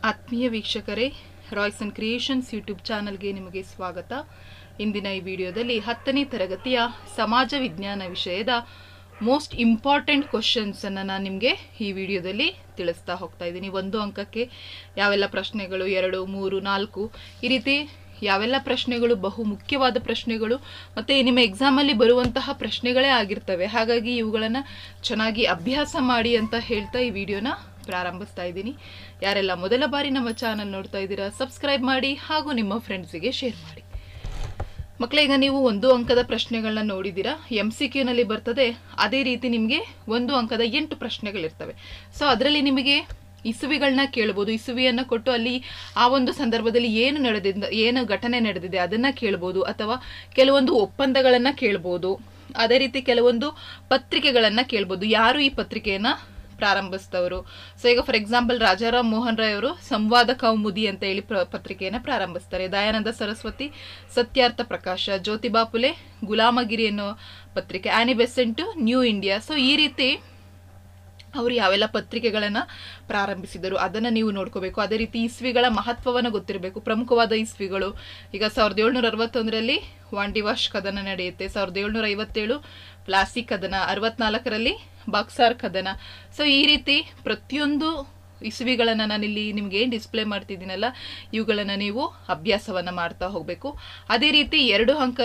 ಆತ್ಮೀಯ ವೀಕ್ಷಕರೇ, Royce and creations YouTube ಚಾನಲ್ಗೆ ನಿಮಗೆ ಸ್ವಾಗತ. ಇಂದಿನ ಈ ವಿಡಿಯೋದಲ್ಲಿ 10ನೇ ತರಗತಿಯ ಸಮಾಜ ವಿಜ್ಞಾನ ವಿಷಯದ ಮೋಸ್ಟ್ ಇಂಪಾರ್ಟೆಂಟ್ ಕ್ವಶನ್ಸ್ ಅನ್ನು ನಾನು ನಿಮಗೆ ಈ ವಿಡಿಯೋದಲ್ಲಿ ತಿಳಿಸ್ತಾ ಹೋಗ್ತಾ ಇದ್ದೀನಿ. 1 ಅಂಕಕ್ಕೆ ಯಾವೆಲ್ಲ ಪ್ರಶ್ನೆಗಳು, 2, 3, 4 ಈ ರೀತಿ ಯಾವೆಲ್ಲ ಪ್ರಶ್ನೆಗಳು ಬಹು ಮುಖ್ಯವಾದ ಪ್ರಶ್ನೆಗಳು ಮತ್ತು ನಿಮ್ಮ ಎಕ್ಸಾಮಲ್ಲಿ ಬರುವಂತಹ ಪ್ರಶ್ನೆಗಳೇ ಆಗಿರ್ತವೆ. ಹಾಗಾಗಿ ಇವುಗಳನ್ನು ಚೆನ್ನಾಗಿ ಅಭ್ಯಾಸ ಮಾಡಿ ಅಂತ ಹೇಳ್ತಾ ಈ ವಿಡಿಯೋನ ಪ್ರಾರಂಭಿಸ್ತಾ ಇದ್ದೀನಿ. ಯಾರೆಲ್ಲ ಮೊದಲ ಬಾರಿ ನಮ್ಮ ಚಾನಲ್ ನೋಡ್ತಾ ಇದ್ದೀರಾ, ಸಬ್ಸ್ಕ್ರೈಬ್ ಮಾಡಿ ಹಾಗೂ ನಿಮ್ಮ ಫ್ರೆಂಡ್ಸಿಗೆ ಶೇರ್ ಮಾಡಿ. ಮಕ್ಕಳೇ, ಈಗ ನೀವು 1 ಅಂಕದ ಪ್ರಶ್ನೆಗಳನ್ನ ನೋಡಿದ್ದೀರಾ, MCQ ನಲ್ಲಿ ಬರ್ತದೆ. ಅದೇ ರೀತಿ ನಿಮಗೆ 1 ಅಂಕದ 8 ಪ್ರಶ್ನೆಗಳಿರ್ತವೆ. ಸೊ ಅದರಲ್ಲಿ ನಿಮಗೆ ಇಸುವಿಗಳನ್ನ ಕೇಳ್ಬೋದು. ಇಸುವಿಯನ್ನು ಕೊಟ್ಟು ಅಲ್ಲಿ ಆ ಒಂದು ಸಂದರ್ಭದಲ್ಲಿ ಏನು ಘಟನೆ ನಡೆದಿದೆ ಅದನ್ನ ಕೇಳ್ಬೋದು, ಅಥವಾ ಕೆಲವೊಂದು ಒಪ್ಪಂದಗಳನ್ನ ಕೇಳ್ಬೋದು. ಅದೇ ರೀತಿ ಕೆಲವೊಂದು ಪತ್ರಿಕೆಗಳನ್ನ ಕೇಳ್ಬೋದು. ಯಾರು ಈ ಪತ್ರಿಕೆಯನ್ನ ಪ್ರಾರಂಭಿಸಿದವರು. ಸೊ ಈಗ ಫಾರ್ ಎಕ್ಸಾಂಪಲ್ ರಾಜಾರಾಮ್ ಮೋಹನ್ ರಾಯ್ ಅವರು ಸಂವಾದ ಕೌಮುದಿ ಅಂತ ಹೇಳಿ ಪತ್ರಿಕೆಯನ್ನು ಪ್ರಾರಂಭಿಸ್ತಾರೆ. ದಯಾನಂದ ಸರಸ್ವತಿ ಸತ್ಯಾರ್ಥ ಪ್ರಕಾಶ, ಜ್ಯೋತಿಬಾ ಫುಲೆ ಗುಲಾಮಗಿರಿ ಅನ್ನೋ ಪತ್ರಿಕೆ, ಆನಿ ಬೆಸೆಂಟ್ ನ್ಯೂ ಇಂಡಿಯಾ. ಸೊ ಈ ರೀತಿ ಅವರು ಯಾವೆಲ್ಲ ಪತ್ರಿಕೆಗಳನ್ನು ಪ್ರಾರಂಭಿಸಿದರು ಅದನ್ನು ನೀವು ನೋಡ್ಕೋಬೇಕು. ಅದೇ ರೀತಿ ಇಸ್ವಿಗಳ ಮಹತ್ವವನ್ನು ಗೊತ್ತಿರಬೇಕು. ಪ್ರಮುಖವಾದ ಇಸ್ವಿಗಳು, ಈಗ 1761ರಲ್ಲಿ ವಾಂಡಿವಾಶ್ ಕದನ ನಡೆಯುತ್ತೆ, 1757 ಪ್ಲಾಸಿ ಕದನ, 64ರಲ್ಲಿ ಬಕ್ಸಾರ್ ಕದನ. ಸೊ ಈ ರೀತಿ ಪ್ರತಿಯೊಂದು ಇಸುವಿಗಳನ್ನು ನಾನಿಲ್ಲಿ ನಿಮಗೆ ಡಿಸ್ಪ್ಲೇ ಮಾಡ್ತಿದ್ದೀನಲ್ಲ, ಇವುಗಳನ್ನು ನೀವು ಅಭ್ಯಾಸವನ್ನು ಮಾಡ್ತಾ ಹೋಗಬೇಕು. ಅದೇ ರೀತಿ 2 ಅಂಕ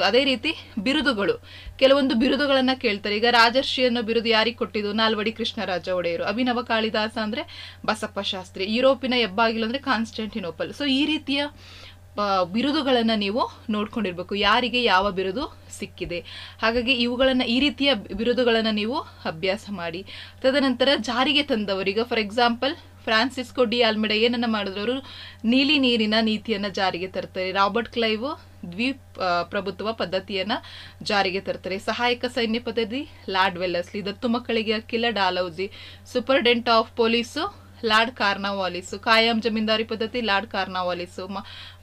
ಅದೇ ರೀತಿ ಬಿರುದುಗಳು, ಕೆಲವೊಂದು ಬಿರುದುಗಳನ್ನು ಕೇಳ್ತಾರೆ. ಈಗ ರಾಜರ್ಷಿ ಅನ್ನೋ ಬಿರುದು ಯಾರಿಗೆ ಕೊಟ್ಟಿದ್ದು? ನಾಲ್ವಡಿ ಕೃಷ್ಣರಾಜ ಒಡೆಯರು. ಅಭಿನವ ಕಾಳಿದಾಸ ಅಂದರೆ ಬಸಪ್ಪ ಶಾಸ್ತ್ರಿ. ಯುರೋಪಿನ ಹೆಬ್ಬಾಗಿಲು ಅಂದರೆ ಕಾನ್ಸ್ಟಂಟಿನೋಪಲ್. ಸೊ ಈ ರೀತಿಯ ಬಿರುದುಗಳನ್ನು ನೀವು ನೋಡ್ಕೊಂಡಿರ್ಬೇಕು, ಯಾರಿಗೆ ಯಾವ ಬಿರುದು ಸಿಕ್ಕಿದೆ. ಹಾಗಾಗಿ ಈ ರೀತಿಯ ಬಿರುದುಗಳನ್ನು ನೀವು ಅಭ್ಯಾಸ ಮಾಡಿ. ತದನಂತರ ಜಾರಿಗೆ ತಂದವರೀಗ ಫಾರ್ ಎಕ್ಸಾಂಪಲ್ ಫ್ರಾನ್ಸಿಸ್ಕೋ ಡಿ ಆಲ್ಮೆಡಾ ಏನನ್ನ ಮಾಡಿದ್ರು? ಅವರು ನೀಲಿ ನೀರಿನ ನೀತಿಯನ್ನ ಜಾರಿಗೆ ತರ್ತಾರೆ. ರಾಬರ್ಟ್ ಕ್ಲೈವ್ ಪ್ರಭುತ್ವ ಪದ್ಧತಿಯನ್ನ ಜಾರಿಗೆ ತರ್ತಾರೆ. ಸಹಾಯಕ ಸೈನ್ಯ ಪದ್ಧತಿ ಲಾರ್ಡ್ ವೆಲ್ಲಸ್ಲಿ. ದತ್ತು ಮಕ್ಕಳಿಗೆ ಹಕ್ಕಿಲ್ಲ Dalhousie. Superintendent of police Lord Cornwallis. ಕಾಯಂ ಜಮೀನ್ದಾರಿ ಪದ್ಧತಿ ಲಾರ್ಡ್ ಕಾರ್ನಾವಾಲಿಸ್.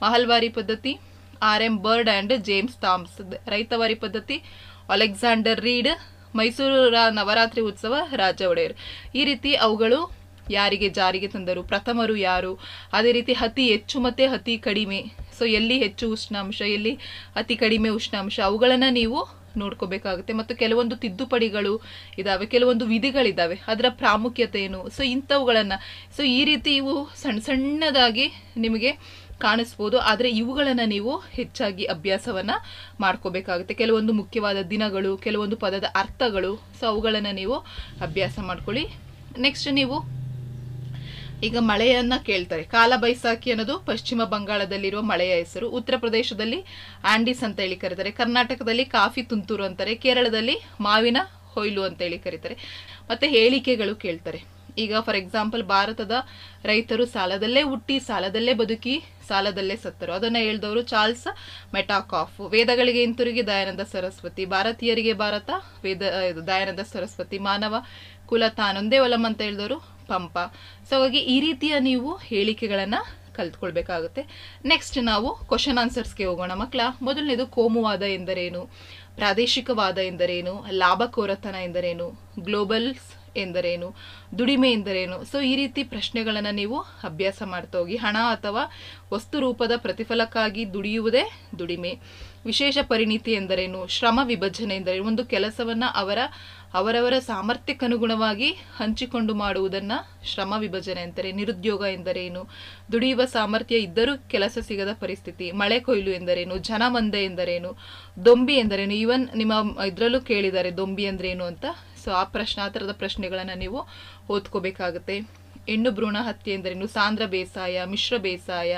ಮಹಲ್ವಾರಿ ಪದ್ಧತಿ RM Bird and James Thomason. ರೈತವಾರಿ ಪದ್ಧತಿ ಅಲೆಕ್ಸಾಂಡರ್ ರೀಡ್. ಮೈಸೂರು ನವರಾತ್ರಿ ಉತ್ಸವ ರಾಜ ಒಡೆಯರ್. ಈ ರೀತಿ ಅವುಗಳು ಯಾರಿಗೆ ಜಾರಿಗೆ ತಂದರು, ಪ್ರಥಮರು ಯಾರು, ಅದೇ ರೀತಿ ಅತಿ ಹೆಚ್ಚು ಮತ್ತೆ ಅತಿ ಕಡಿಮೆ. ಸೊ ಎಲ್ಲಿ ಹೆಚ್ಚು ಉಷ್ಣಾಂಶ, ಎಲ್ಲಿ ಅತಿ ಕಡಿಮೆ ಉಷ್ಣಾಂಶ, ಅವುಗಳನ್ನು ನೀವು ನೋಡ್ಕೋಬೇಕಾಗುತ್ತೆ. ಮತ್ತು ಕೆಲವೊಂದು ತಿದ್ದುಪಡಿಗಳು ಇದಾವೆ, ಕೆಲವೊಂದು ವಿಧಿಗಳಿದ್ದಾವೆ, ಅದರ ಪ್ರಾಮುಖ್ಯತೆ ಏನು. ಸೊ ಇಂಥವುಗಳನ್ನು ಈ ರೀತಿ ಇವು ಸಣ್ಣದಾಗಿ ನಿಮಗೆ ಕಾಣಿಸ್ಬೋದು, ಆದರೆ ಇವುಗಳನ್ನು ನೀವು ಹೆಚ್ಚಾಗಿ ಅಭ್ಯಾಸವನ್ನು ಮಾಡ್ಕೋಬೇಕಾಗುತ್ತೆ. ಕೆಲವೊಂದು ಮುಖ್ಯವಾದ ದಿನಗಳು, ಕೆಲವೊಂದು ಪದದ ಅರ್ಥಗಳು, ಸೊ ಅವುಗಳನ್ನು ನೀವು ಅಭ್ಯಾಸ ಮಾಡ್ಕೊಳ್ಳಿ. ನೆಕ್ಸ್ಟ್ ನೀವು ಈಗ ಮಳೆಯನ್ನ ಕೇಳ್ತಾರೆ. ಕಾಲ ಬೈಸಾಖಿ ಅನ್ನೋದು ಪಶ್ಚಿಮ ಬಂಗಾಳದಲ್ಲಿರುವ ಮಳೆಯ ಹೆಸರು. ಉತ್ತರ ಪ್ರದೇಶದಲ್ಲಿ ಆಂಡೀಸ್ ಅಂತ ಹೇಳಿ ಕರೀತಾರೆ. ಕರ್ನಾಟಕದಲ್ಲಿ ಕಾಫಿ ತುಂತುರು ಅಂತಾರೆ. ಕೇರಳದಲ್ಲಿ ಮಾವಿನ ಹೊಯ್ಲು ಅಂತ ಹೇಳಿ ಕರೀತಾರೆ. ಮತ್ತೆ ಹೇಳಿಕೆಗಳು ಕೇಳ್ತಾರೆ. ಈಗ ಫಾರ್ ಎಕ್ಸಾಂಪಲ್ ಭಾರತದ ರೈತರು ಸಾಲದಲ್ಲೇ ಹುಟ್ಟಿ ಸಾಲದಲ್ಲೇ ಬದುಕಿ ಸಾಲದಲ್ಲೇ ಸತ್ತರು. ಅದನ್ನ ಹೇಳಿದವರು ಚಾರ್ಲ್ಸ್ ಮೆಟಾಕಾಫ್. ವೇದಗಳಿಗೆ ಹಿಂತಿರುಗಿ ದಯಾನಂದ ಸರಸ್ವತಿ. ಭಾರತೀಯರಿಗೆ ಭಾರತ ದಯಾನಂದ ಸರಸ್ವತಿ. ಮಾನವ ಕುಲ ತಾನೊಂದೇ ಒಲಂ ಅಂತ ಹೇಳಿದವರು ಪಂಪ. ಸೊ ಹಾಗಾಗಿ ಈ ರೀತಿಯ ನೀವು ಹೇಳಿಕೆಗಳನ್ನ ಕಲ್ತ್ಕೊಳ್ಬೇಕಾಗುತ್ತೆ. ನೆಕ್ಸ್ಟ್ ನಾವು ಕ್ವಶನ್ ಆನ್ಸರ್ಸ್ಗೆ ಹೋಗೋಣ ಮಕ್ಕಳ. ಮೊದಲನೇದು ಕೋಮುವಾದ ಎಂದರೇನು, ಪ್ರಾದೇಶಿಕವಾದ ಎಂದರೇನು, ಲಾಭಕೋರತನ ಎಂದರೇನು, ಗ್ಲೋಬಲ್ಸ್ ಎಂದರೇನು, ದುಡಿಮೆ ಎಂದರೇನು. ಸೊ ಈ ರೀತಿ ಪ್ರಶ್ನೆಗಳನ್ನು ನೀವು ಅಭ್ಯಾಸ ಮಾಡ್ತಾ ಹೋಗಿ. ಹಣ ಅಥವಾ ವಸ್ತು ರೂಪದ ಪ್ರತಿಫಲಕ್ಕಾಗಿ ದುಡಿಯುವುದೇ ದುಡಿಮೆ. ವಿಶೇಷ ಪರಿಣಿತಿ ಎಂದರೇನು, ಶ್ರಮ ವಿಭಜನೆ ಎಂದರೇನು, ಒಂದು ಕೆಲಸವನ್ನ ಅವರವರ ಸಾಮರ್ಥ್ಯಕ್ಕನುಗುಣವಾಗಿ ಹಂಚಿಕೊಂಡು ಮಾಡುವುದನ್ನ ಶ್ರಮ ವಿಭಜನೆ ಅಂತಾರೆ. ನಿರುದ್ಯೋಗ ಎಂದರೇನು, ದುಡಿಯುವ ಸಾಮರ್ಥ್ಯ ಇದ್ದರೂ ಕೆಲಸ ಸಿಗದ ಪರಿಸ್ಥಿತಿ. ಮಳೆ ಕೊಯ್ಲು ಎಂದರೇನು, ಜನಮಂದೆ ಎಂದರೇನು, ದೊಂಬಿ ಎಂದರೇನು. ಈವನ್ ನಿಮ್ಮ ಇದ್ರಲ್ಲೂ ಕೇಳಿದ್ದಾರೆ ದೊಂಬಿ ಅಂದ್ರೇನು ಅಂತ. ಸೊ ಆ ಥರದ ಪ್ರಶ್ನೆಗಳನ್ನು ನೀವು ಓದ್ಕೋಬೇಕಾಗುತ್ತೆ. ಹೆಣ್ಣು ಭ್ರೂಣ ಹತ್ಯೆ ಎಂದರೇನು, ಸಾಂದ್ರ ಬೇಸಾಯ, ಮಿಶ್ರ ಬೇಸಾಯ.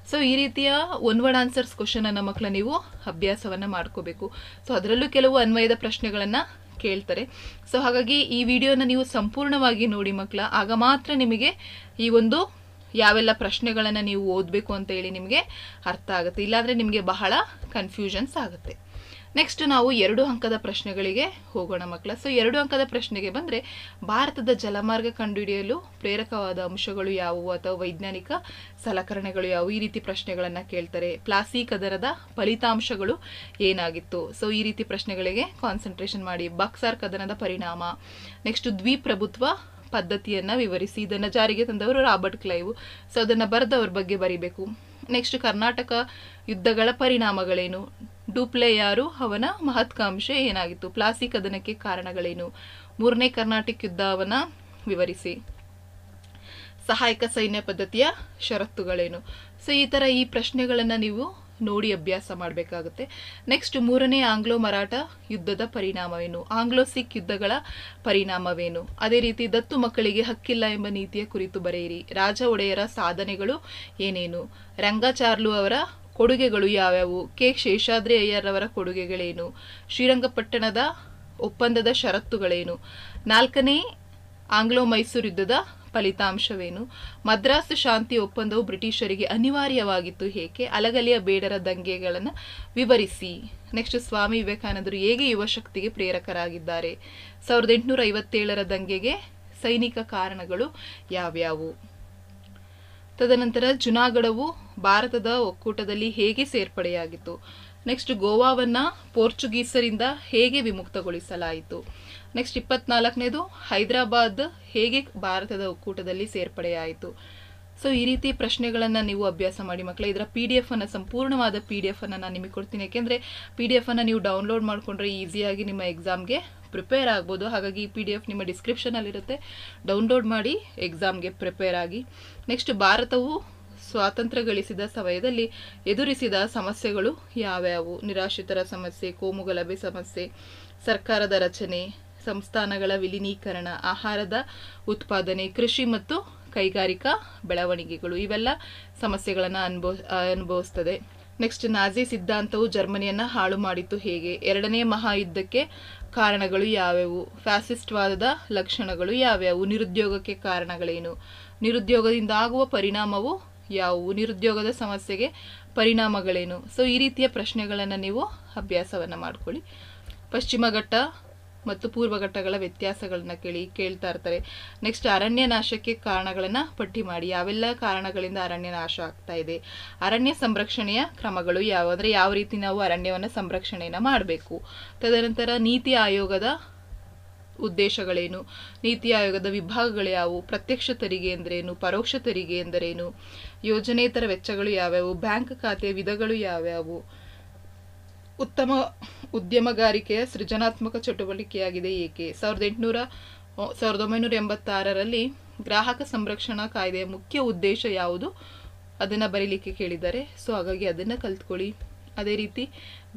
ಸೊ ಈ ರೀತಿಯ ಒನ್ ವರ್ಡ್ ಆನ್ಸರ್ಸ್ ಕ್ವಶನ್ ಅನ್ನ ಮಕ್ಕಳ ನೀವು ಅಭ್ಯಾಸವನ್ನ ಮಾಡ್ಕೋಬೇಕು. ಸೊ ಅದರಲ್ಲೂ ಕೆಲವು ಅನ್ವಯದ ಪ್ರಶ್ನೆಗಳನ್ನ ಕೇಳ್ತಾರೆ. ಸೊ ಹಾಗಾಗಿ ಈ ವಿಡಿಯೋನ ನೀವು ಸಂಪೂರ್ಣವಾಗಿ ನೋಡಿ ಮಕ್ಕಳ, ಆಗ ಮಾತ್ರ ನಿಮಗೆ ಈ ಒಂದು ಯಾವೆಲ್ಲ ಪ್ರಶ್ನೆಗಳನ್ನು ನೀವು ಓದಬೇಕು ಅಂತ ಹೇಳಿ ನಿಮಗೆ ಅರ್ಥ ಆಗುತ್ತೆ. ಇಲ್ಲಾಂದ್ರೆ ನಿಮಗೆ ಬಹಳ ಕನ್ಫ್ಯೂಷನ್ಸ್ ಆಗುತ್ತೆ. ನೆಕ್ಸ್ಟ್ ನಾವು 2 ಅಂಕದ ಪ್ರಶ್ನೆಗಳಿಗೆ ಹೋಗೋಣ ಮಕ್ಕಳ. ಸೊ 2 ಅಂಕದ ಪ್ರಶ್ನೆಗೆ ಬಂದರೆ, ಭಾರತದ ಜಲಮಾರ್ಗ ಕಂಡುಹಿಡಿಯಲು ಪ್ರೇರಕವಾದ ಅಂಶಗಳು ಯಾವುವು ಅಥವಾ ವೈಜ್ಞಾನಿಕ ಸಲಕರಣೆಗಳು ಯಾವುವು, ಈ ರೀತಿ ಪ್ರಶ್ನೆಗಳನ್ನು ಕೇಳ್ತಾರೆ. ಪ್ಲಾಸಿ ಕದನದ ಫಲಿತಾಂಶಗಳು ಏನಾಗಿತ್ತು. ಸೊ ಈ ರೀತಿ ಪ್ರಶ್ನೆಗಳಿಗೆ ಕಾನ್ಸಂಟ್ರೇಷನ್ ಮಾಡಿ. ಬಕ್ಸಾರ್ ಕದನದ ಪರಿಣಾಮ. ನೆಕ್ಸ್ಟ್ ದ್ವಿಪ್ರಭುತ್ವ ಪದ್ಧತಿಯನ್ನು ವಿವರಿಸಿ. ಇದನ್ನು ಜಾರಿಗೆ ತಂದವರು ರಾಬರ್ಟ್ ಕ್ಲೈವ್. ಸೊ ಅದನ್ನು ಬರೆದವ್ರ ಬಗ್ಗೆ ಬರಿಬೇಕು. ನೆಕ್ಸ್ಟ್ ಕರ್ನಾಟಕ ಯುದ್ಧಗಳ ಪರಿಣಾಮಗಳೇನು, ಡೂಪ್ಲೆ ಯಾರು, ಅವನ ಮಹತ್ವಾಕಾಂಕ್ಷೆ ಏನಾಗಿತ್ತು, ಪ್ಲಾಸಿ ಕದನಕ್ಕೆ ಕಾರಣಗಳೇನು, ಮೂರನೇ ಕರ್ನಾಟಕ ಯುದ್ಧವನ್ನು ವಿವರಿಸಿ, ಸಹಾಯಕ ಸೈನ್ಯ ಪದ್ಧತಿಯ ಷರತ್ತುಗಳೇನು. ಸೊ ಈ ಥರ ಈ ಪ್ರಶ್ನೆಗಳನ್ನು ನೀವು ನೋಡಿ ಅಭ್ಯಾಸ ಮಾಡಬೇಕಾಗುತ್ತೆ. ನೆಕ್ಸ್ಟ್ ಮೂರನೇ ಆಂಗ್ಲೋ ಮರಾಠ ಯುದ್ಧದ ಪರಿಣಾಮವೇನು, ಆಂಗ್ಲೋ ಸಿಖ್ ಯುದ್ಧಗಳ ಪರಿಣಾಮವೇನು. ಅದೇ ರೀತಿ ದತ್ತು ಮಕ್ಕಳಿಗೆ ಹಕ್ಕಿಲ್ಲ ಎಂಬ ನೀತಿಯ ಕುರಿತು ಬರೆಯಿರಿ. ರಾಜ ಒಡೆಯರ ಸಾಧನೆಗಳು ಏನೇನು, ರಂಗಾಚಾರ್ಲು ಅವರ ಕೊಡುಗೆಗಳು ಯಾವ್ಯಾವು, ಕೆ ಶೇಷಾದ್ರಿ ಅಯ್ಯರ್ ಅವರ ಕೊಡುಗೆಗಳೇನು, ಶ್ರೀರಂಗಪಟ್ಟಣದ ಒಪ್ಪಂದದ ಷರತ್ತುಗಳೇನು, ನಾಲ್ಕನೇ ಆಂಗ್ಲೋ ಮೈಸೂರು ಯುದ್ಧದ ಫಲಿತಾಂಶವೇನು, ಮದ್ರಾಸ್ ಶಾಂತಿ ಒಪ್ಪಂದವು ಬ್ರಿಟಿಷರಿಗೆ ಅನಿವಾರ್ಯವಾಗಿತ್ತು ಏಕೆ, ಅಲಗಲಿಯ ಬೇಡರ ದಂಗೆಗಳನ್ನು ವಿವರಿಸಿ. ನೆಕ್ಸ್ಟ್ ಸ್ವಾಮಿ ವಿವೇಕಾನಂದರು ಹೇಗೆ ಯುವಶಕ್ತಿಗೆ ಪ್ರೇರಕರಾಗಿದ್ದಾರೆ, 1857ರ ದಂಗೆಗೆ ಸೈನಿಕ ಕಾರಣಗಳು ಯಾವ್ಯಾವು. ತದನಂತರ ಜುನಾಗಢವು ಭಾರತದ ಒಕ್ಕೂಟದಲ್ಲಿ ಹೇಗೆ ಸೇರ್ಪಡೆಯಾಗಿತ್ತು. ನೆಕ್ಸ್ಟ್ ಗೋವಾವನ್ನು ಪೋರ್ಚುಗೀಸರಿಂದ ಹೇಗೆ ವಿಮುಕ್ತಗೊಳಿಸಲಾಯಿತು. ನೆಕ್ಸ್ಟ್ 24ನೇದು ಹೈದರಾಬಾದ್ ಹೇಗೆ ಭಾರತದ ಒಕ್ಕೂಟದಲ್ಲಿ ಸೇರ್ಪಡೆಯಾಯಿತು. ಸೊ ಈ ರೀತಿ ಪ್ರಶ್ನೆಗಳನ್ನು ನೀವು ಅಭ್ಯಾಸ ಮಾಡಿ ಮಕ್ಕಳೇ. ಇದರ PDF ಅನ್ನು, ಸಂಪೂರ್ಣವಾದ PDF ಅನ್ನು ನಾನು ನಿಮಗೆ ಕೊಡ್ತೀನಿ. ಯಾಕೆಂದರೆ PDF ಅನ್ನು ನೀವು ಡೌನ್ಲೋಡ್ ಮಾಡಿಕೊಂಡ್ರೆ ಈಸಿಯಾಗಿ ನಿಮ್ಮ ಎಕ್ಸಾಮ್ಗೆ ಪ್ರಿಪೇರ್ ಆಗ್ಬೋದು. ಹಾಗಾಗಿ ಈ PDF ನಿಮ್ಮ ಡಿಸ್ಕ್ರಿಪ್ಷನಲ್ಲಿರುತ್ತೆ, ಡೌನ್ಲೋಡ್ ಮಾಡಿ ಎಕ್ಸಾಮ್ಗೆ ಪ್ರಿಪೇರ್ ಆಗಿ. ನೆಕ್ಸ್ಟ್ ಭಾರತವು ಸ್ವಾತಂತ್ರ್ಯ ಗಳಿಸಿದ ಸಮಯದಲ್ಲಿ ಎದುರಿಸಿದ ಸಮಸ್ಯೆಗಳು ಯಾವ್ಯಾವು, ನಿರಾಶ್ರಿತರ ಸಮಸ್ಯೆ, ಕೋಮುಗಲಭೆ ಸಮಸ್ಯೆ, ಸರ್ಕಾರದ ರಚನೆ, ಸಂಸ್ಥಾನಗಳ ವಿಲೀನೀಕರಣ, ಆಹಾರದ ಉತ್ಪಾದನೆ, ಕೃಷಿ ಮತ್ತು ಕೈಗಾರಿಕಾ ಬೆಳವಣಿಗೆಗಳು, ಇವೆಲ್ಲ ಸಮಸ್ಯೆಗಳನ್ನು ಅನುಭವಿಸ್ತದೆ. ನೆಕ್ಸ್ಟ್ ನಾಜಿ ಸಿದ್ಧಾಂತವು ಜರ್ಮನಿಯನ್ನು ಹಾಳು ಮಾಡಿತ್ತು ಹೇಗೆ, ಎರಡನೇ ಮಹಾಯುದ್ಧಕ್ಕೆ ಕಾರಣಗಳು ಯಾವ್ಯಾವು, ಫ್ಯಾಸಿಸ್ಟ್ವಾದದ ಲಕ್ಷಣಗಳು ಯಾವ್ಯಾವು, ನಿರುದ್ಯೋಗಕ್ಕೆ ಕಾರಣಗಳೇನು, ನಿರುದ್ಯೋಗದಿಂದ ಆಗುವ ಪರಿಣಾಮವು ಯಾವುವು, ನಿರುದ್ಯೋಗದ ಸಮಸ್ಯೆಗೆ ಪರಿಣಾಮಗಳೇನು. ಸೊ ಈ ರೀತಿಯ ಪ್ರಶ್ನೆಗಳನ್ನು ನೀವು ಅಭ್ಯಾಸವನ್ನು ಮಾಡ್ಕೊಳ್ಳಿ. ಪಶ್ಚಿಮ ಘಟ್ಟ ಮತ್ತು ಪೂರ್ವ ಘಟ್ಟಗಳ ವ್ಯತ್ಯಾಸಗಳನ್ನ ಕೇಳ್ತಾ ಇರ್ತಾರೆ. ನೆಕ್ಸ್ಟ್ ಅರಣ್ಯ ನಾಶಕ್ಕೆ ಕಾರಣಗಳನ್ನು ಪಟ್ಟಿ ಮಾಡಿ. ಯಾವೆಲ್ಲ ಕಾರಣಗಳಿಂದ ಅರಣ್ಯ ನಾಶ ಆಗ್ತಾ ಇದೆ, ಅರಣ್ಯ ಸಂರಕ್ಷಣೆಯ ಕ್ರಮಗಳು ಯಾವ, ಅಂದರೆ ಯಾವ ರೀತಿ ನಾವು ಅರಣ್ಯವನ್ನು ಸಂರಕ್ಷಣೆಯನ್ನು ಮಾಡಬೇಕು. ತದನಂತರ ನೀತಿ ಆಯೋಗದ ಉದ್ದೇಶಗಳೇನು, ನೀತಿ ಆಯೋಗದ ವಿಭಾಗಗಳು ಯಾವುವು, ಪ್ರತ್ಯಕ್ಷ ತೆರಿಗೆ ಎಂದರೇನು, ಪರೋಕ್ಷ ತೆರಿಗೆ ಎಂದರೇನು, ಯೋಜನೇತರ ವೆಚ್ಚಗಳು ಯಾವ್ಯಾವು, ಬ್ಯಾಂಕ್ ಖಾತೆ ವಿಧಗಳು ಯಾವ್ಯಾವು, ಉತ್ತಮ ಉದ್ಯಮಗಾರಿಕೆಯ ಸೃಜನಾತ್ಮಕ ಚಟುವಟಿಕೆಯಾಗಿದೆ ಏಕೆ, 1986ರಲ್ಲಿ ಗ್ರಾಹಕ ಸಂರಕ್ಷಣಾ ಕಾಯ್ದೆಯ ಮುಖ್ಯ ಉದ್ದೇಶ ಯಾವುದು, ಅದನ್ನು ಬರೀಲಿಕ್ಕೆ ಕೇಳಿದ್ದಾರೆ. ಸೊ ಹಾಗಾಗಿ ಅದನ್ನು ಕಲ್ತ್ಕೊಳ್ಳಿ. ಅದೇ ರೀತಿ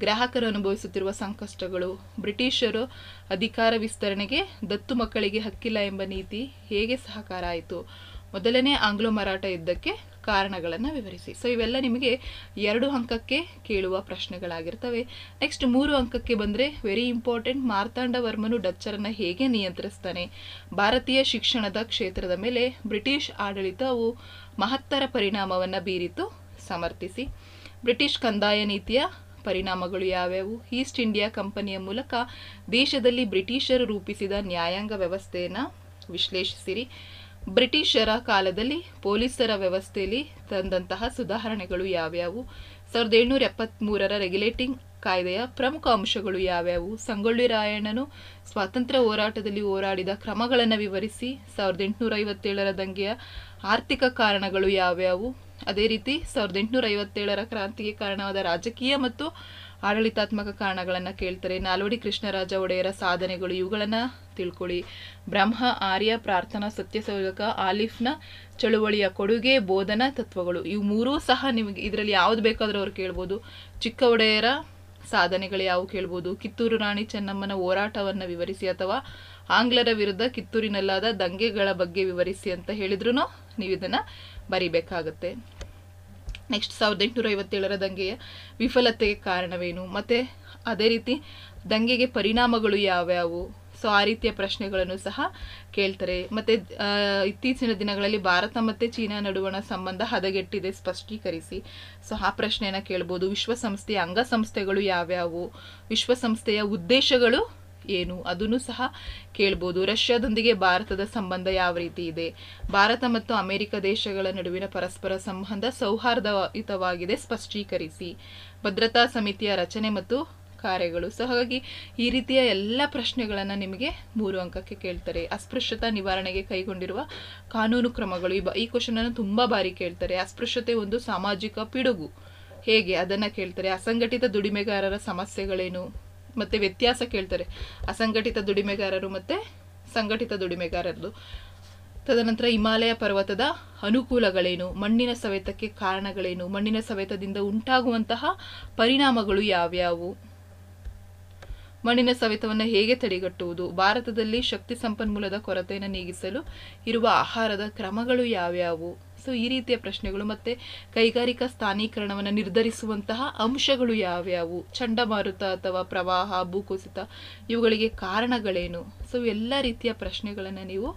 ಗ್ರಾಹಕರು ಅನುಭವಿಸುತ್ತಿರುವ ಸಂಕಷ್ಟಗಳು, ಬ್ರಿಟಿಷರು ಅಧಿಕಾರ ವಿಸ್ತರಣೆಗೆ ದತ್ತು ಮಕ್ಕಳಿಗೆ ಹಕ್ಕಿಲ್ಲ ಎಂಬ ನೀತಿ ಹೇಗೆ ಸಹಕಾರ ಆಯಿತು, ಮೊದಲನೇ ಆಂಗ್ಲೋ ಮರಾಠ ಯುದ್ಧಕ್ಕೆ ಕಾರಣಗಳನ್ನು ವಿವರಿಸಿ. ಸೊ ಇವೆಲ್ಲ ನಿಮಗೆ 2 ಅಂಕಕ್ಕೆ ಕೇಳುವ ಪ್ರಶ್ನೆಗಳಾಗಿರ್ತವೆ. ನೆಕ್ಸ್ಟ್ 3 ಅಂಕಕ್ಕೆ ಬಂದರೆ ವೆರಿ ಇಂಪಾರ್ಟೆಂಟ್, ಮಾರ್ತಾಂಡವರ್ಮನು ಡಚ್ಚರನ್ನು ಹೇಗೆ ನಿಯಂತ್ರಿಸ್ತಾನೆ, ಭಾರತೀಯ ಶಿಕ್ಷಣದ ಕ್ಷೇತ್ರದ ಮೇಲೆ ಬ್ರಿಟಿಷ್ ಆಡಳಿತವು ಮಹತ್ತರ ಪರಿಣಾಮವನ್ನು ಬೀರಿತು ಸಮರ್ಥಿಸಿ, ಬ್ರಿಟಿಷ್ ಕಂದಾಯ ನೀತಿಯ ಪರಿಣಾಮಗಳು ಯಾವ್ಯಾವು, ಈಸ್ಟ್ ಇಂಡಿಯಾ ಕಂಪನಿಯ ಮೂಲಕ ದೇಶದಲ್ಲಿ ಬ್ರಿಟಿಷರು ರೂಪಿಸಿದ ನ್ಯಾಯಾಂಗ ವ್ಯವಸ್ಥೆಯನ್ನು ವಿಶ್ಲೇಷಿಸಿರಿ, ಬ್ರಿಟಿಷರ ಕಾಲದಲ್ಲಿ ಪೊಲೀಸರ ವ್ಯವಸ್ಥೆಯಲ್ಲಿ ತಂದಂತಹ ಸುಧಾರಣೆಗಳು ಯಾವ್ಯಾವು, 1773ರ ರೆಗ್ಯುಲೇಟಿಂಗ್ ಕಾಯ್ದೆಯ ಪ್ರಮುಖ ಅಂಶಗಳು ಯಾವ್ಯಾವು, ಸಂಗೊಳ್ಳಿ ರಾಯಣ್ಣನು ಸ್ವಾತಂತ್ರ್ಯ ಹೋರಾಟದಲ್ಲಿ ಹೋರಾಡಿದ ಕ್ರಮಗಳನ್ನು ವಿವರಿಸಿ, 1857ರ ದಂಗೆಯ ಆರ್ಥಿಕ ಕಾರಣಗಳು ಯಾವ್ಯಾವು, ಅದೇ ರೀತಿ 1857ರ ಕ್ರಾಂತಿಗೆ ಕಾರಣವಾದ ರಾಜಕೀಯ ಮತ್ತು ಆಡಳಿತಾತ್ಮಕ ಕಾರಣಗಳನ್ನು ಕೇಳ್ತಾರೆ. ನಾಲ್ವಡಿ ಕೃಷ್ಣರಾಜ ಒಡೆಯರ ಸಾಧನೆಗಳು, ಇವುಗಳನ್ನು ತಿಳ್ಕೊಳ್ಳಿ. ಬ್ರಹ್ಮ ಆರ್ಯ ಪ್ರಾರ್ಥನಾ ಸತ್ಯಶೋಧಕ ಆಲಿಫ್ನ ಚಳುವಳಿಯ ಕೊಡುಗೆ, ಬೋಧನಾ ತತ್ವಗಳು, ಇವು 3 ಸಹ ನಿಮಗೆ ಇದರಲ್ಲಿ ಯಾವ್ದು ಬೇಕಾದರೂ ಅವ್ರು ಕೇಳ್ಬೋದು. ಚಿಕ್ಕ ಒಡೆಯರ ಸಾಧನೆಗಳು ಯಾವು ಕೇಳ್ಬೋದು, ಕಿತ್ತೂರು ರಾಣಿ ಚೆನ್ನಮ್ಮನ ಹೋರಾಟವನ್ನು ವಿವರಿಸಿ ಅಥವಾ ಆಂಗ್ಲರ ವಿರುದ್ಧ ಕಿತ್ತೂರಿನಲ್ಲಾದ ದಂಗೆಗಳ ಬಗ್ಗೆ ವಿವರಿಸಿ ಅಂತ ಹೇಳಿದ್ರು ನೀವು ಇದನ್ನು ಬರಿಬೇಕಾಗತ್ತೆ. ನೆಕ್ಸ್ಟ್ 1857ರ ದಂಗೆಯ ವಿಫಲತೆಗೆ ಕಾರಣವೇನು, ಮತ್ತು ಅದೇ ರೀತಿ ದಂಗೆಗೆ ಪರಿಣಾಮಗಳು ಯಾವ್ಯಾವು. ಸೊ ಆ ರೀತಿಯ ಪ್ರಶ್ನೆಗಳನ್ನು ಸಹ ಕೇಳ್ತಾರೆ. ಮತ್ತು ಇತ್ತೀಚಿನ ದಿನಗಳಲ್ಲಿ ಭಾರತ ಮತ್ತು ಚೀನಾ ನಡುವಣ ಸಂಬಂಧ ಹದಗೆಟ್ಟಿದೆ, ಸ್ಪಷ್ಟೀಕರಿಸಿ. ಸೊ ಆ ಪ್ರಶ್ನೆಯನ್ನು ಕೇಳ್ಬೋದು. ವಿಶ್ವಸಂಸ್ಥೆಯ ಅಂಗಸಂಸ್ಥೆಗಳು ಯಾವ್ಯಾವು, ವಿಶ್ವಸಂಸ್ಥೆಯ ಉದ್ದೇಶಗಳು ಏನು, ಅದನ್ನು ಸಹ ಕೇಳ್ಬೋದು. ರಷ್ಯಾದೊಂದಿಗೆ ಭಾರತದ ಸಂಬಂಧ ಯಾವ ರೀತಿ ಇದೆ, ಭಾರತ ಮತ್ತು ಅಮೆರಿಕ ದೇಶಗಳ ನಡುವಿನ ಪರಸ್ಪರ ಸಂಬಂಧ ಸೌಹಾರ್ದಯುತವಾಗಿದೆ, ಸ್ಪಷ್ಟೀಕರಿಸಿ. ಭದ್ರತಾ ಸಮಿತಿಯ ರಚನೆ ಮತ್ತು ಕಾರ್ಯಗಳು. ಸೊ ಹಾಗಾಗಿ ಈ ರೀತಿಯ ಎಲ್ಲ ಪ್ರಶ್ನೆಗಳನ್ನು ನಿಮಗೆ 3 ಅಂಕಕ್ಕೆ ಕೇಳ್ತಾರೆ. ಅಸ್ಪೃಶ್ಯತಾ ನಿವಾರಣೆಗೆ ಕೈಗೊಂಡಿರುವ ಕಾನೂನು ಕ್ರಮಗಳು, ಈ ಕ್ವಶನ್ ಅನ್ನು ತುಂಬಾ ಬಾರಿ ಕೇಳ್ತಾರೆ. ಅಸ್ಪೃಶ್ಯತೆ ಒಂದು ಸಾಮಾಜಿಕ ಪಿಡುಗು, ಹೇಗೆ ಅದನ್ನ ಕೇಳ್ತಾರೆ. ಅಸಂಘಟಿತ ದುಡಿಮೆಗಾರರ ಸಮಸ್ಯೆಗಳೇನು ಮತ್ತೆ ವ್ಯತ್ಯಾಸ ಕೇಳ್ತಾರೆ, ಅಸಂಘಟಿತ ದುಡಿಮೆಗಾರರು ಮತ್ತೆ ಸಂಘಟಿತ ದುಡಿಮೆಗಾರರದು. ತದನಂತರ ಹಿಮಾಲಯ ಪರ್ವತದ ಅನುಕೂಲಗಳೇನು, ಮಣ್ಣಿನ ಸವೆತಕ್ಕೆ ಕಾರಣಗಳೇನು, ಮಣ್ಣಿನ ಸವೆತದಿಂದ ಉಂಟಾಗುವಂತಹ ಪರಿಣಾಮಗಳು ಯಾವ್ಯಾವು, ಮಣ್ಣಿನ ಸವೆತವನ್ನು ಹೇಗೆ ತಡೆಗಟ್ಟುವುದು, ಭಾರತದಲ್ಲಿ ಶಕ್ತಿ ಸಂಪನ್ಮೂಲದ ಕೊರತೆಯನ್ನು ನೀಗಿಸಲು ಇರುವ ಆಹಾರದ ಕ್ರಮಗಳು ಯಾವ್ಯಾವು. ಸೊ ಈ ರೀತಿಯ ಪ್ರಶ್ನೆಗಳು. ಮತ್ತೆ ಕೈಗಾರಿಕಾ ಸ್ಥಾನೀಕರಣವನ್ನು ನಿರ್ಧರಿಸುವಂತಹ ಅಂಶಗಳು ಯಾವ್ಯಾವು, ಚಂಡಮಾರುತ ಅಥವಾ ಪ್ರವಾಹ, ಭೂಕುಸಿತ ಇವುಗಳಿಗೆ ಕಾರಣಗಳೇನು. ಸೊ ಎಲ್ಲ ರೀತಿಯ ಪ್ರಶ್ನೆಗಳನ್ನು ನೀವು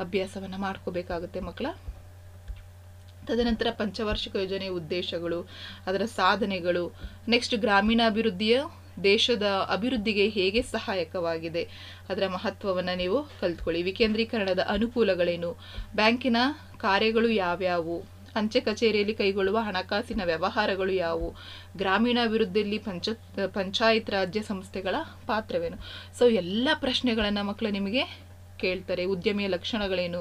ಅಭ್ಯಾಸವನ್ನು ಮಾಡ್ಕೋಬೇಕಾಗುತ್ತೆ ಮಕ್ಕಳ. ತದನಂತರ ಪಂಚವಾರ್ಷಿಕ ಯೋಜನೆಯ ಉದ್ದೇಶಗಳು, ಅದರ ಸಾಧನೆಗಳು, ನೆಕ್ಸ್ಟ್ ಗ್ರಾಮೀಣಾಭಿವೃದ್ಧಿಯ ದೇಶದ ಅಭಿವೃದ್ಧಿಗೆ ಹೇಗೆ ಸಹಾಯಕವಾಗಿದೆ, ಅದರ ಮಹತ್ವವನ್ನು ನೀವು ಕಲ್ತ್ಕೊಳ್ಳಿ. ವಿಕೇಂದ್ರೀಕರಣದ ಅನುಕೂಲಗಳೇನು, ಬ್ಯಾಂಕಿನ ಕಾರ್ಯಗಳು ಯಾವ್ಯಾವು, ಅಂಚೆ ಕಚೇರಿಯಲ್ಲಿ ಕೈಗೊಳ್ಳುವ ಹಣಕಾಸಿನ ವ್ಯವಹಾರಗಳು ಯಾವುವು, ಗ್ರಾಮೀಣಾಭಿವೃದ್ಧಿಯಲ್ಲಿ ಪಂಚಾಯತ್ ರಾಜ್ಯ ಸಂಸ್ಥೆಗಳ ಪಾತ್ರವೇನು. ಸೊ ಎಲ್ಲ ಪ್ರಶ್ನೆಗಳನ್ನು ಮಕ್ಕಳು ನಿಮಗೆ ಕೇಳ್ತಾರೆ. ಉದ್ಯಮಿಯ ಲಕ್ಷಣಗಳೇನು,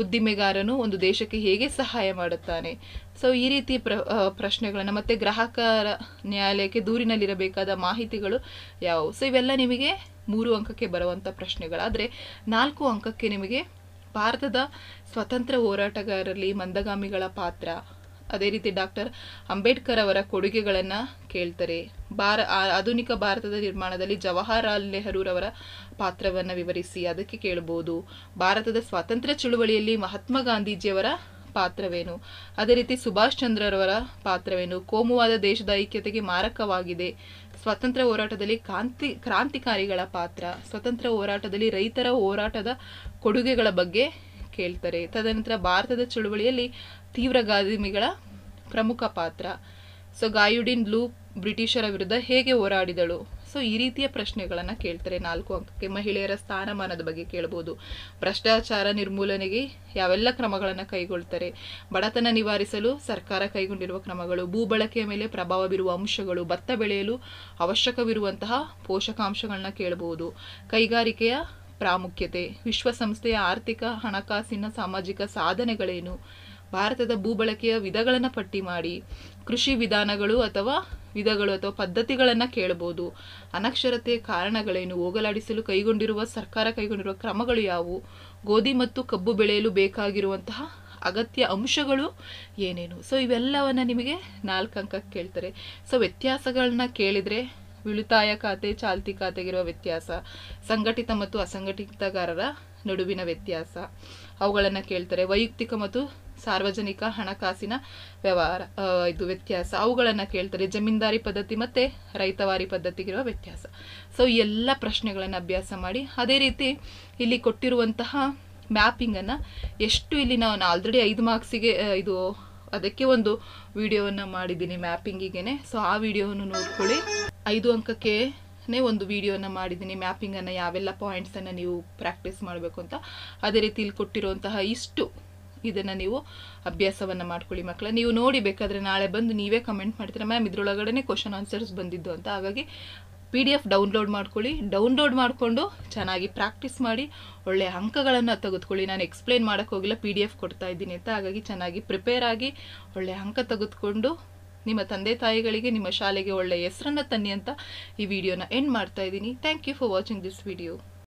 ಉದ್ದಿಮೆಗಾರನು ಒಂದು ದೇಶಕ್ಕೆ ಹೇಗೆ ಸಹಾಯ ಮಾಡುತ್ತಾನೆ. ಸೊ ಈ ರೀತಿ ಪ್ರಶ್ನೆಗಳನ್ನು, ಮತ್ತೆ ಗ್ರಾಹಕರ ನ್ಯಾಯಾಲಯಕ್ಕೆ ದೂರಿನಲ್ಲಿರಬೇಕಾದ ಮಾಹಿತಿಗಳು ಯಾವುವು. ಸೊ ಇವೆಲ್ಲ ನಿಮಗೆ 3 ಅಂಕಕ್ಕೆ ಬರುವಂಥ ಪ್ರಶ್ನೆಗಳಾದರೆ 4 ಅಂಕಕ್ಕೆ ನಿಮಗೆ ಭಾರತದ ಸ್ವತಂತ್ರ ಹೋರಾಟಗಾರರಲ್ಲಿ ಮಂದಗಾಮಿಗಳ ಪಾತ್ರ, ಅದೇ ರೀತಿ ಡಾಕ್ಟರ್ ಅಂಬೇಡ್ಕರ್ ಅವರ ಕೊಡುಗೆಗಳನ್ನು ಕೇಳ್ತಾರೆ. ಆಧುನಿಕ ಭಾರತದ ನಿರ್ಮಾಣದಲ್ಲಿ ಜವಾಹರಲಾಲ್ ನೆಹರೂರವರ ಪಾತ್ರವನ್ನು ವಿವರಿಸಿ, ಅದಕ್ಕೆ ಕೇಳಬಹುದು. ಭಾರತದ ಸ್ವಾತಂತ್ರ್ಯ ಚಳುವಳಿಯಲ್ಲಿ ಮಹಾತ್ಮ ಗಾಂಧೀಜಿಯವರ ಪಾತ್ರವೇನು, ಅದೇ ರೀತಿ ಸುಭಾಷ್ ಚಂದ್ರರವರ ಪಾತ್ರವೇನು, ಕೋಮುವಾದ ದೇಶದ ಐಕ್ಯತೆಗೆ ಮಾರಕವಾಗಿದೆ, ಸ್ವಾತಂತ್ರ್ಯ ಹೋರಾಟದಲ್ಲಿ ಕ್ರಾಂತಿಕಾರಿಗಳ ಪಾತ್ರ, ಸ್ವತಂತ್ರ ಹೋರಾಟದಲ್ಲಿ ರೈತರ ಹೋರಾಟದ ಕೊಡುಗೆಗಳ ಬಗ್ಗೆ ಕೇಳ್ತಾರೆ. ತದನಂತರ ಭಾರತದ ಚಳುವಳಿಯಲ್ಲಿ ತೀವ್ರಗಾಮಿಗಳ ಪ್ರಮುಖ ಪಾತ್ರ. ಸೊ ಗಾಯುಡಿನ್ ಲೂ ಬ್ರಿಟಿಷರ ವಿರುದ್ಧ ಹೇಗೆ ಹೋರಾಡಿದಳು. ಸೊ ಈ ರೀತಿಯ ಪ್ರಶ್ನೆಗಳನ್ನು ಕೇಳ್ತಾರೆ 4 ಅಂಕಕ್ಕೆ. ಮಹಿಳೆಯರ ಸ್ಥಾನಮಾನದ ಬಗ್ಗೆ ಕೇಳಬಹುದು. ಭ್ರಷ್ಟಾಚಾರ ನಿರ್ಮೂಲನೆಗೆ ಯಾವೆಲ್ಲ ಕ್ರಮಗಳನ್ನು ಕೈಗೊಳ್ತಾರೆ, ಬಡತನ ನಿವಾರಿಸಲು ಸರ್ಕಾರ ಕೈಗೊಂಡಿರುವ ಕ್ರಮಗಳು, ಭೂ ಬಳಕೆಯ ಮೇಲೆ ಪ್ರಭಾವ ಬೀರುವ ಅಂಶಗಳು, ಭತ್ತ ಬೆಳೆಯಲು ಅವಶ್ಯಕವಿರುವಂತಹ ಪೋಷಕಾಂಶಗಳನ್ನ ಕೇಳಬಹುದು. ಕೈಗಾರಿಕೆಯ ಪ್ರಾಮುಖ್ಯತೆ, ವಿಶ್ವಸಂಸ್ಥೆಯ ಆರ್ಥಿಕ ಹಣಕಾಸಿನ ಸಾಮಾಜಿಕ ಸಾಧನೆಗಳೇನು, ಭಾರತದ ಭೂ ಬಳಕೆಯ ವಿಧಗಳನ್ನು ಪಟ್ಟಿ ಮಾಡಿ, ಕೃಷಿ ವಿಧಾನಗಳು ಅಥವಾ ಪದ್ಧತಿಗಳನ್ನು ಕೇಳಬಹುದು. ಅನಕ್ಷರತೆಯ ಕಾರಣಗಳೇನು, ಹೋಗಲಾಡಿಸಲು ಸರ್ಕಾರ ಕೈಗೊಂಡಿರುವ ಕ್ರಮಗಳು ಯಾವುವು, ಗೋಧಿ ಮತ್ತು ಕಬ್ಬು ಬೆಳೆಯಲು ಬೇಕಾಗಿರುವಂತಹ ಅಗತ್ಯ ಅಂಶಗಳು ಏನೇನು. ಸೊ ಇವೆಲ್ಲವನ್ನ ನಿಮಗೆ 4 ಅಂಕಕ್ಕೆ ಕೇಳ್ತಾರೆ. ಸೊ ವ್ಯತ್ಯಾಸಗಳನ್ನ ಕೇಳಿದರೆ ಉಳಿತಾಯ ಖಾತೆ ಚಾಲ್ತಿ ಖಾತೆಗಿರುವ ವ್ಯತ್ಯಾಸ, ಸಂಘಟಿತ ಮತ್ತು ಅಸಂಘಟಿತಗಾರರ ನಡುವಿನ ವ್ಯತ್ಯಾಸ ಅವುಗಳನ್ನು ಕೇಳ್ತಾರೆ. ವೈಯಕ್ತಿಕ ಮತ್ತು ಸಾರ್ವಜನಿಕ ಹಣಕಾಸಿನ ವ್ಯವಹಾರ ಇದು ವ್ಯತ್ಯಾಸ ಅವುಗಳನ್ನು ಕೇಳ್ತಾರೆ. ಜಮೀನ್ದಾರಿ ಪದ್ಧತಿ ಮತ್ತು ರೈತವಾರಿ ಪದ್ಧತಿಗಿರುವ ವ್ಯತ್ಯಾಸ. ಸೊ ಈ ಎಲ್ಲ ಪ್ರಶ್ನೆಗಳನ್ನು ಅಭ್ಯಾಸ ಮಾಡಿ. ಅದೇ ರೀತಿ ಇಲ್ಲಿ ಕೊಟ್ಟಿರುವಂತಹ ಮ್ಯಾಪಿಂಗನ್ನು ಎಷ್ಟು ಇಲ್ಲಿ ನಾನು ಆಲ್ರೆಡಿ 5 ಮಾರ್ಕ್ಸಿಗೆ ಅದಕ್ಕೆ ಒಂದು ವಿಡಿಯೋವನ್ನು ಮಾಡಿದ್ದೀನಿ ಮ್ಯಾಪಿಂಗಿಗೆ. ಸೊ ಆ ವಿಡಿಯೋವನ್ನು ನೋಡ್ಕೊಳ್ಳಿ. 5 ಅಂಕಕ್ಕೆ ಒಂದು ವಿಡಿಯೋನ ಮಾಡಿದ್ದೀನಿ ಮ್ಯಾಪಿಂಗನ್ನು, ಯಾವೆಲ್ಲ ಪಾಯಿಂಟ್ಸನ್ನು ನೀವು ಪ್ರಾಕ್ಟೀಸ್ ಮಾಡಬೇಕು ಅಂತ. ಅದೇ ರೀತಿ ಇಲ್ಲಿ ಕೊಟ್ಟಿರುವಂತಹ ಇದನ್ನು ನೀವು ಅಭ್ಯಾಸವನ್ನು ಮಾಡ್ಕೊಳ್ಳಿ ಮಕ್ಕಳ. ನೀವು ನೋಡಿ ಬೇಕಾದರೆ ನಾಳೆ ಬಂದು ನೀವೇ ಕಮೆಂಟ್ ಮಾಡ್ತೀರಾ ಮ್ಯಾಮ್ ಇದರೊಳಗಡೆ ಕ್ವಶನ್ ಆನ್ಸರ್ಸ್ ಬಂದಿದ್ದು ಅಂತ. ಹಾಗಾಗಿ PDF ಡೌನ್ಲೋಡ್ ಮಾಡ್ಕೊಳ್ಳಿ. ಡೌನ್ಲೋಡ್ ಮಾಡಿಕೊಂಡು ಚೆನ್ನಾಗಿ ಪ್ರಾಕ್ಟೀಸ್ ಮಾಡಿ ಒಳ್ಳೆಯ ಅಂಕಗಳನ್ನು ತೆಗೆದುಕೊಳ್ಳಿ. ನಾನು ಎಕ್ಸ್ಪ್ಲೇನ್ ಮಾಡೋಕ್ಕೆ ಹೋಗಿಲ್ಲ, PDF ಕೊಡ್ತಾ ಇದ್ದೀನಿ ಅಂತ. ಹಾಗಾಗಿ ಚೆನ್ನಾಗಿ ಪ್ರಿಪೇರ್ ಆಗಿ ಒಳ್ಳೆಯ ಅಂಕ ತೆಗೆದುಕೊಂಡು ನಿಮ್ಮ ತಂದೆ ತಾಯಿಗಳಿಗೆ ನಿಮ್ಮ ಶಾಲೆಗೆ ಒಳ್ಳೆಯ ಹೆಸರನ್ನು ತನ್ನಿ ಅಂತ ಈ ವಿಡಿಯೋನ ಎಂಡ್ ಮಾಡ್ತಾ ಇದ್ದೀನಿ. Thank you for watching this video.